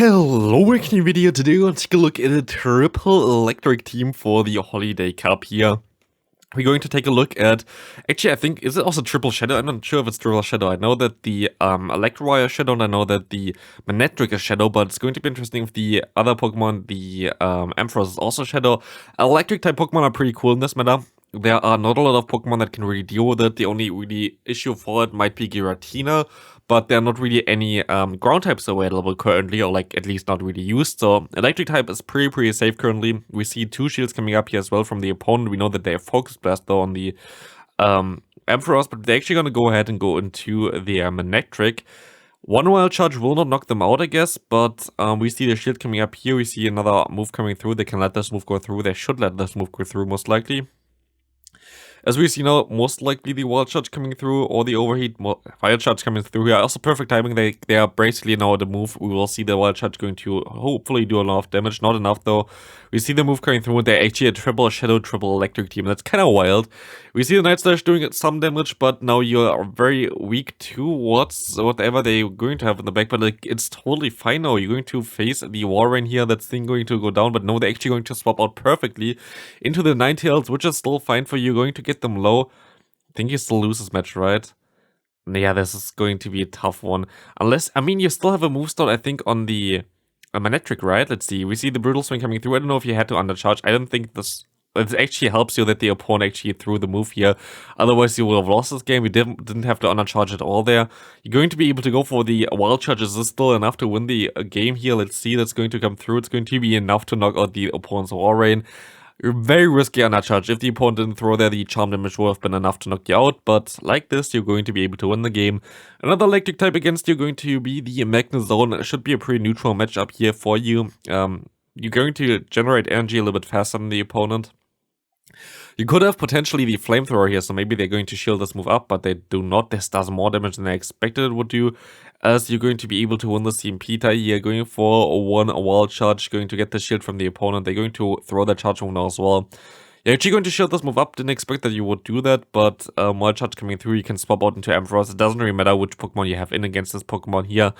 Hello, we're making a video today. Let's take a look at a triple electric team for the Holiday Cup here. We're going to take a look at, actually I think, is it also triple shadow? I'm not sure if it's triple shadow. I know that the Electrovire is shadow and I know that the Manectric is shadow, but it's going to be interesting if the other Pokemon, the Ampharos, is also shadow. Electric type Pokemon are pretty cool in this meta. There are not a lot of Pokemon that can really deal with it. The only really issue for it might be Giratina, but there are not really any ground types available currently, or like at least not really used. So electric type is pretty safe currently. We see 2 shields coming up here as well from the opponent. We know that they have Focus Blast though on the Ampharos, but they're actually going to go ahead and go into the Manectric. One Wild Charge will not knock them out, I guess, but we see the shield coming up here. We see another move coming through. They can let this move go through. They should let this move go through, most likely. As we see now, most likely the Wild Charge coming through, or the Overheat Wild Charge coming through here. Also perfect timing, they are basically now the move. We will see the Wild Charge going to hopefully do a lot of damage, not enough though. We see the move coming through, and they're actually a triple shadow, triple electric team. That's kind of wild. We see the Night Slash doing some damage, but now you're very weak towards whatever they're going to have in the back, but like, it's totally fine now. You're going to face the Walrein here, that's thing going to go down, but no, they're actually going to swap out perfectly into the Ninetales, which is still fine for you. Going to get them low. I think you still lose this match, right? Yeah, this is going to be a tough one. Unless, I mean, you still have a move slot, I think, on the Manectric, right? Let's see. We see the Brutal Swing coming through. I don't know if you had to undercharge. I don't think this... It actually helps you that the opponent actually threw the move here. Otherwise, you would have lost this game. You didn't have to undercharge at all there. You're going to be able to go for the Wild Charge. Is this still enough to win the game here? Let's see. That's going to come through. It's going to be enough to knock out the opponent's Walrein. Very risky undercharge. If the opponent didn't throw there, the charm damage would have been enough to knock you out, but like this, you're going to be able to win the game. Another electric type against you going to be the Magnezone. It should be a pretty neutral matchup here for you. You're going to generate energy a little bit faster than the opponent. You could have potentially the Flamethrower here, so maybe they're going to shield this move up, but they do not. This does more damage than I expected it would do, as you're going to be able to win the CMP tie here, going for 1 Wild Charge, going to get the shield from the opponent. They're going to throw the charge move now as well. You're actually going to shield this move up. Didn't expect that you would do that, but Wild Charge coming through, you can swap out into Ampharos. It doesn't really matter which Pokemon you have in against this Pokemon here,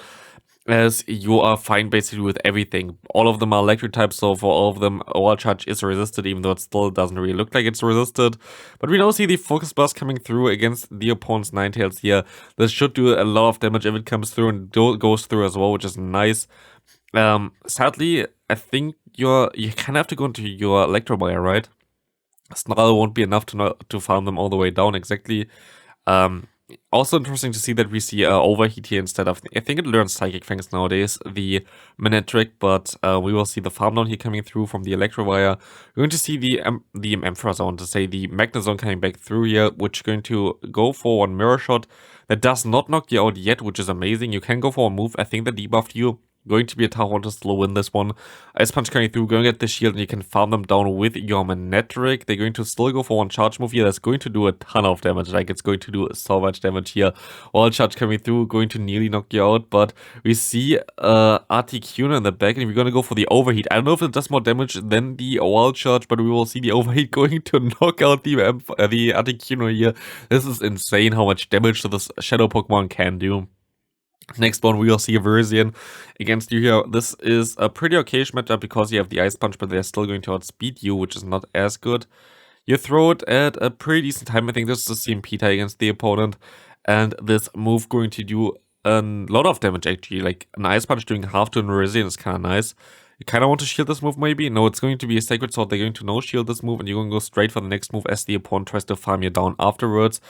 as you are fine basically with everything. All of them are electric types, so for all of them, Wild Charge is resisted, even though it still doesn't really look like it's resisted. But we now see the Focus Blast coming through against the opponent's Ninetales here. This should do a lot of damage if it comes through, and goes through as well, which is nice. Sadly, I think you kind of have to go into your Electrovire, right? Snarl won't be enough to farm them all the way down, exactly. Also interesting to see that we see Overheat here instead of... I think it learns Psychic Fangs nowadays, the Manectric, but we will see the farm down here coming through from the Electrovire. We're going to see the Ampharos, I want to say, the Magnezone coming back through here, which is going to go for 1 Mirror Shot. That does not knock you out yet, which is amazing. You can go for a move. I think that debuffed you. Going to be a tough one to slow win this one. Ice Punch coming through, going to get the shield, and you can farm them down with your Manectric. They're going to still go for 1 charge move here. That's going to do a ton of damage. Like, it's going to do so much damage here. Wild Charge coming through, going to nearly knock you out, but we see Articuno in the back, and we're going to go for the Overheat. I don't know if it does more damage than the Wild Charge, but we will see the Overheat going to knock out the Articuno here. This is insane how much damage this Shadow Pokemon can do. Next one, we will see a Verzian against you here. This is a pretty okayish matchup because you have the Ice Punch, but they're still going to outspeed you, which is not as good. You throw it at a pretty decent time. I think this is a CMP tie against the opponent, and this move going to do a lot of damage actually. Like an Ice Punch doing half to a Verzian is kind of nice. You kind of want to shield this move maybe? No, it's going to be a Sacred Sword. They're going to no-shield this move, and you're going to go straight for the next move as the opponent tries to farm you down afterwards.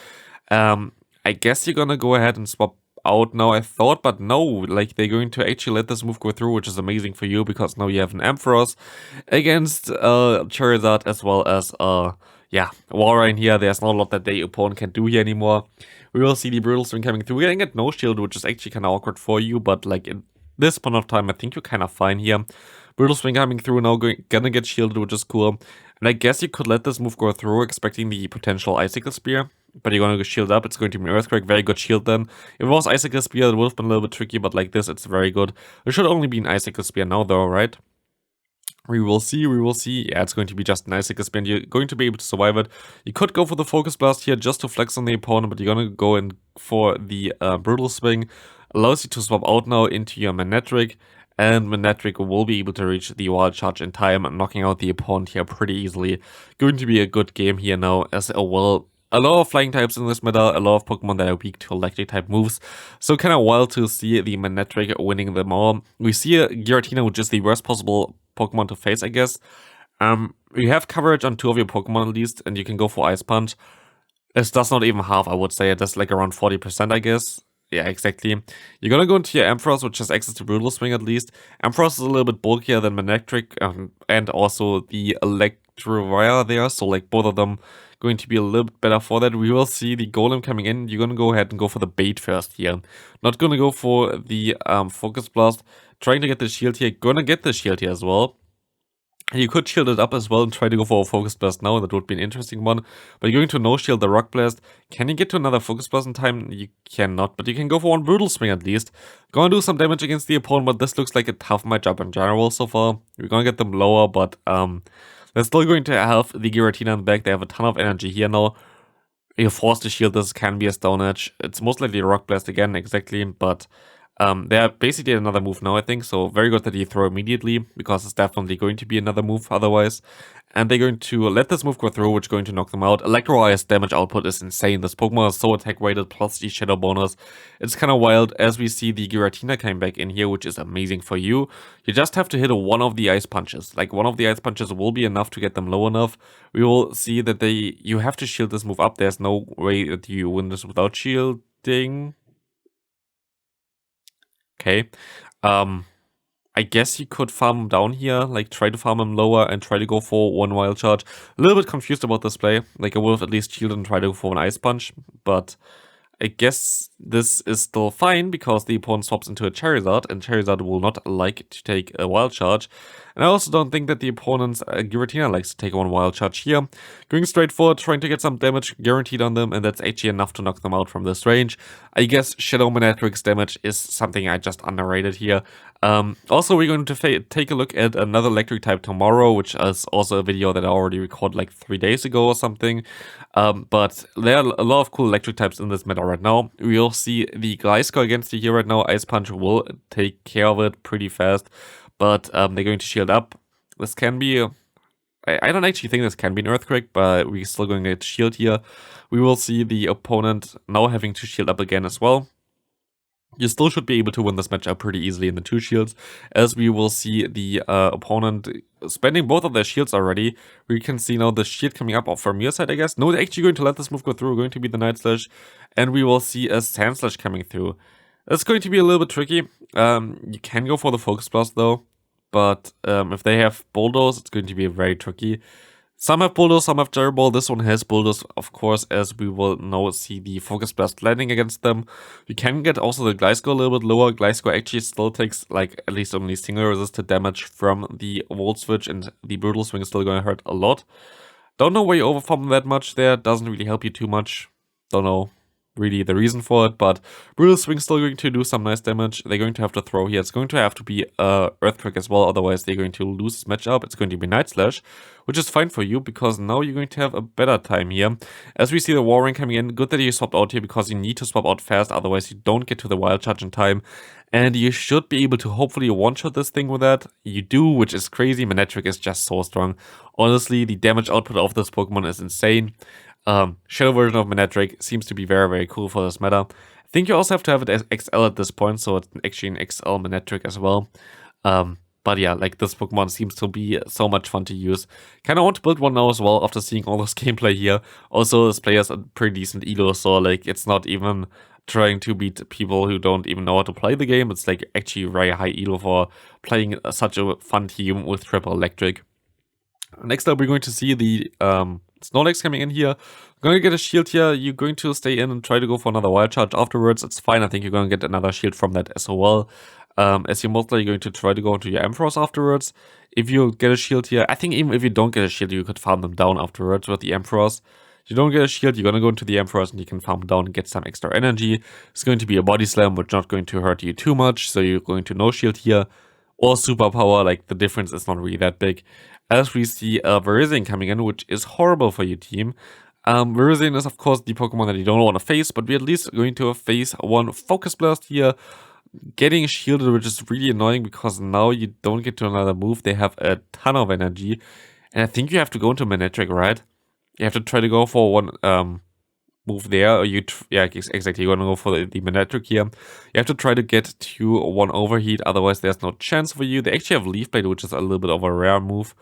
I guess you're going to go ahead and swap out now, I thought, but no, like they're going to actually let this move go through, which is amazing for you because now you have an Ampharos against Charizard, as well as Walrein here. There's not a lot that the opponent can do here anymore. We will see the Brutal Swing coming through. We're gonna get no shield, which is actually kind of awkward for you, but like in this point of time, I think you're kind of fine here. Brutal Swing coming through now, gonna get shielded, which is cool. And I guess you could let this move go through, expecting the potential Icicle Spear. But you're going to go shield up. It's going to be an Earthquake. Very good shield then. If it was Icicle Spear, it would have been a little bit tricky, but like this, it's very good. It should only be an Icicle Spear now, though, right? We will see. Yeah, it's going to be just an Icicle Spear, and you're going to be able to survive it. You could go for the Focus Blast here just to flex on the opponent, but you're going to go in for the Brutal Swing. Allows you to swap out now into your Manectric. and Manectric will be able to reach the wild charge in time, knocking out the opponent here pretty easily. Going to be a good game here now, as a lot of flying types in this meta, a lot of Pokemon that are weak to electric type moves, so kind of wild to see the Manectric winning them all. We see a Giratina, which is the worst possible Pokemon to face, I guess. You have coverage on 2 of your Pokemon at least, and you can go for Ice Punch. It does not even half, I would say. It does like around 40%, I guess. Yeah, exactly. You're gonna go into your Ampharos, which has access to Brutal Swing at least. Ampharos is a little bit bulkier than Manectric, and also the Electrovire there, so like both of them going to be a little bit better for that. We will see the Golem coming in. You're gonna go ahead and go for the bait first here. Not gonna go for the Focus Blast. Trying to get the shield here. Gonna get the shield here as well. You could shield it up as well and try to go for a Focus Blast now. That would be an interesting one. But you're going to no-shield the Rock Blast. Can you get to another Focus Blast in time? You cannot, but you can go for one Brutal Swing at least. Gonna do some damage against the opponent, but this looks like a tough matchup in general so far. We're gonna get them lower, but they're still going to have the Giratina in the back. They have a ton of energy here now. You're forced to shield this, can be a Stone Edge. It's most likely a Rock Blast again, exactly, but they're basically another move now, I think, so very good that you throw immediately, because it's definitely going to be another move otherwise. And they're going to let this move go through, which is going to knock them out. Electro-Eye's damage output is insane. This Pokemon is so attack rated, plus the Shadow bonus. It's kind of wild, as we see the Giratina coming back in here, which is amazing for you. You just have to hit one of the Ice Punches. Like, one of the Ice Punches will be enough to get them low enough. We will see that you have to shield this move up. There's no way that you win this without shielding. Okay, I guess you could farm him down here, like try to farm him lower and try to go for one Wild Charge. A little bit confused about this play, like I would have at least shielded and tried to go for an Ice Punch, but I guess this is still fine because the opponent swaps into a Charizard, and Charizard will not like to take a Wild Charge. And I also don't think that the opponent's Giratina likes to take one Wild Charge here. Going straight forward, trying to get some damage guaranteed on them, and that's actually enough to knock them out from this range. I guess Shadow Manectric's damage is something I just underrated here. Also, we're going to take a look at another electric type tomorrow, which is also a video that I already recorded like 3 days ago or something. But there are a lot of cool electric types in this meta right now. We'll see the Gliscor against you here right now. Ice Punch will take care of it pretty fast, but they're going to shield up. This can be... I don't actually think this can be an Earthquake, but we're still going to get shield here. We will see the opponent now having to shield up again as well. You still should be able to win this matchup pretty easily in the 2 shields, as we will see the opponent spending both of their shields already. We can see now the shield coming up from your side, I guess. No, they're actually going to let this move go through. We're going to be the Night Slash, and we will see a Sand Slash coming through. It's going to be a little bit tricky. You can go for the Focus Blast though, but if they have Bulldoze, it's going to be very tricky. Some have Bulldoze, some have Gyro Ball. This one has Bulldoze, of course, as we will now see the Focus Blast landing against them. You can get also the Gliscor a little bit lower. Gliscor actually still takes, like, at least only single resisted damage from the Volt Switch, and the Brutal Swing is still going to hurt a lot. Don't know why you overfarm that much there. Doesn't really help you too much. Don't know really the reason for it, but Brutal Swing still going to do some nice damage. They're going to have to throw here. It's going to have to be Earthquake as well, otherwise they're going to lose this matchup. It's going to be Night Slash, which is fine for you because now you're going to have a better time here. As we see the War Ring coming in, good that you swapped out here because you need to swap out fast, otherwise you don't get to the Wild Charge in time. And you should be able to hopefully one-shot this thing with that. You do, which is crazy. Manectric is just so strong. Honestly, the damage output of this Pokemon is insane. Shadow version of Manectric seems to be very, very cool for this meta. I think you also have to have it as XL at this point, so it's actually an XL Manectric as well. But yeah, like this Pokemon seems to be so much fun to use. Kind of want to build one now as well after seeing all this gameplay here. Also, this player is a pretty decent elo, so like it's not even trying to beat people who don't even know how to play the game. It's like actually very high elo for playing such a fun team with Triple Electric. Next up, we're going to see the Snorlax coming in here. Going to get a shield here. You're going to stay in and try to go for another Wild Charge afterwards. It's fine. I think you're going to get another shield from that as well. As you're mostly going to try to go into your Ampharos afterwards. If you get a shield here, I think even if you don't get a shield, you could farm them down afterwards with the Ampharos. If you don't get a shield, you're going to go into the Ampharos and you can farm down and get some extra energy. It's going to be a Body Slam, but not going to hurt you too much. So you're going to no shield here. Or Superpower, like the difference is not really that big. As we see Virizion coming in, which is horrible for your team. Virizion is of course the Pokemon that you don't want to face, but we're at least going to face one Focus Blast here. getting shielded, which is really annoying because now you don't get to another move. They have a ton of energy. And I think you have to go into Manectric, right? You have to try to go for one move there. Or yeah, exactly. You're going to go for the Manectric here. You have to try to get to one overheat. Otherwise, there's no chance for you. They actually have Leaf Blade, which is a little bit of a rare move.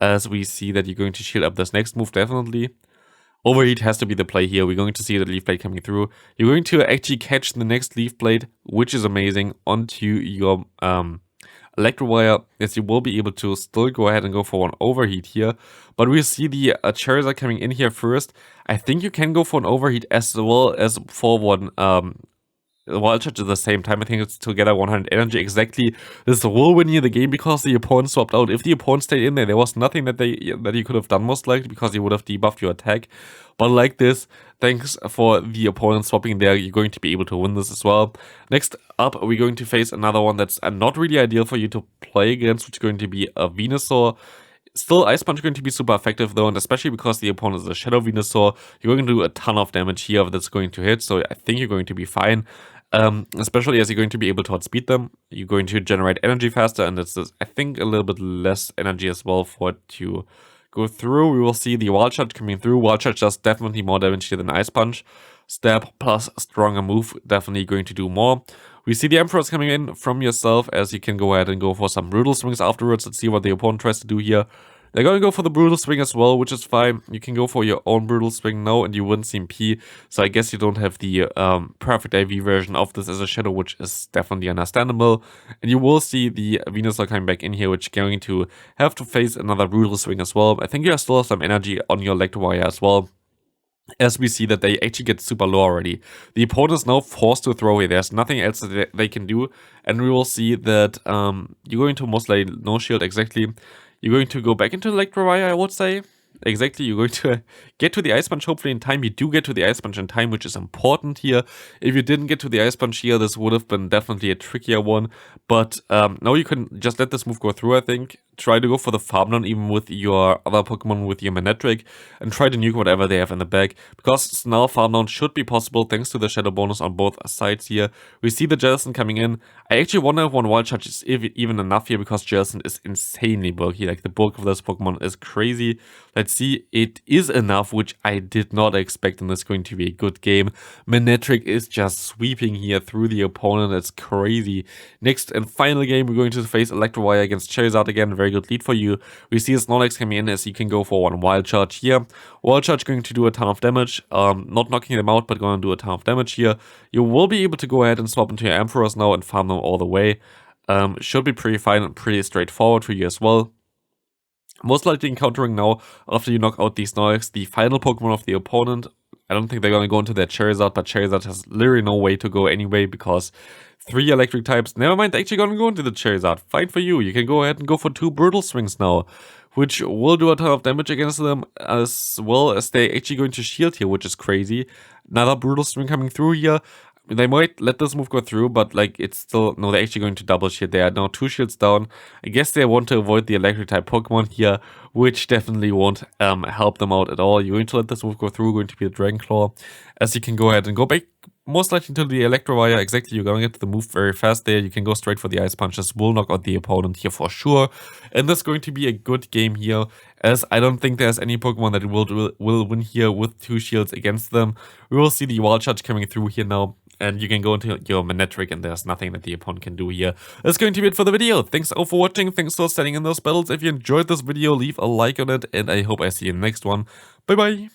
As we see that you're going to shield up this next move, definitely. Overheat has to be the play here. We're going to see the Leaf Blade coming through. You're going to actually catch the next Leaf Blade, which is amazing, onto your Electro Wire, as you will be able to still go ahead and go for an overheat here. But we see the Charizard coming in here first. I think you can go for an overheat as well as for one Wild Charge at the same time. I think it's together 100 energy exactly. This will win you the game because the opponent swapped out. If the opponent stayed in there was nothing that you could have done most likely because he would have debuffed your attack. But like this, thanks for the opponent swapping there, you're going to be able to win this as well. Next up, we're going to face another one that's not really ideal for you to play against, which is going to be a Venusaur. Still, Ice Punch is going to be super effective though, and especially because the opponent is a Shadow Venusaur, you're going to do a ton of damage here that's going to hit, so I think you're going to be fine. Especially as you're going to be able to outspeed them, you're going to generate energy faster, and it's, I think, a little bit less energy as well for it to go through. We will see the Wild Charge coming through. Wild Charge does definitely more damage here than Ice Punch. Stab plus stronger move, definitely going to do more. We see the Emperors coming in from yourself, as you can go ahead and go for some Brutal Swings afterwards. Let's see what the opponent tries to do here. They're going to go for the Brutal Swing as well, which is fine. You can go for your own Brutal Swing now, and you win CMP. So I guess you don't have the perfect IV version of this as a Shadow, which is definitely understandable. And you will see the Venusaur coming back in here, which is going to have to face another Brutal Swing as well. I think you still have some energy on your Electivire as well, as we see that they actually get super low already. The opponent is now forced to throw away. There's nothing else that they can do. And we will see that you're going to most likely no shield exactly. You're going to go back into Electrovire, I would say. Exactly, you're going to get to the Ice Punch hopefully in time. You do get to the Ice Punch in time, which is important here. If you didn't get to the Ice Punch here, this would have been definitely a trickier one. But now you can just let this move go through, I think. Try to go for the Farm Down even with your other Pokemon, with your Manectric, and try to nuke whatever they have in the bag. Because now Farm Down should be possible thanks to the Shadow bonus on both sides here. We see the Jellicent coming in. I actually wonder if one Wild Charge is even enough here, because Jellicent is insanely bulky. Like, the bulk of this Pokemon is crazy. Let's see, it is enough, which I did not expect, and it's going to be a good game. Manectric is just sweeping here through the opponent. It's crazy. Next and final game, we're going to face Electrovire against Charizard again. Very good lead for you. We see Snorlax coming in, as you can go for one Wild Charge here. Wild Charge going to do a ton of damage. Not knocking them out, but going to do a ton of damage here. You will be able to go ahead and swap into your Emperors now and farm them all the way. Should be pretty fine and pretty straightforward for you as well. Most likely encountering now, after you knock out these Snorlax, the final Pokemon of the opponent. I don't think they're going to go into their Charizard, but Charizard has literally no way to go anyway, because 3 electric types. Never mind, actually going to go into the Charizard. Fine for you. You can go ahead and go for 2 Brutal Swings now, which will do a ton of damage against them, as well as they're actually going to shield here, which is crazy. Another Brutal Swing coming through here. They might let this move go through, but like, it's still, no, they're actually going to double shield. They are now 2 shields down. I guess they want to avoid the electric type Pokemon here, which definitely won't help them out at all. You're going to let this move go through, going to be a Dragon Claw, as you can go ahead and go back most likely to the Electrovire. Exactly, you're going to get to the move very fast there. You can go straight for the Ice Punch. This will knock out the opponent here for sure. And this is going to be a good game here, as I don't think there's any Pokemon that will win here with 2 shields against them. We will see the Wild Charge coming through here now, and you can go into your Manectric, and there's nothing that the opponent can do here. That's going to be it for the video. Thanks all for watching. Thanks for standing in those battles. If you enjoyed this video, leave a like on it, and I hope I see you in the next one. Bye bye.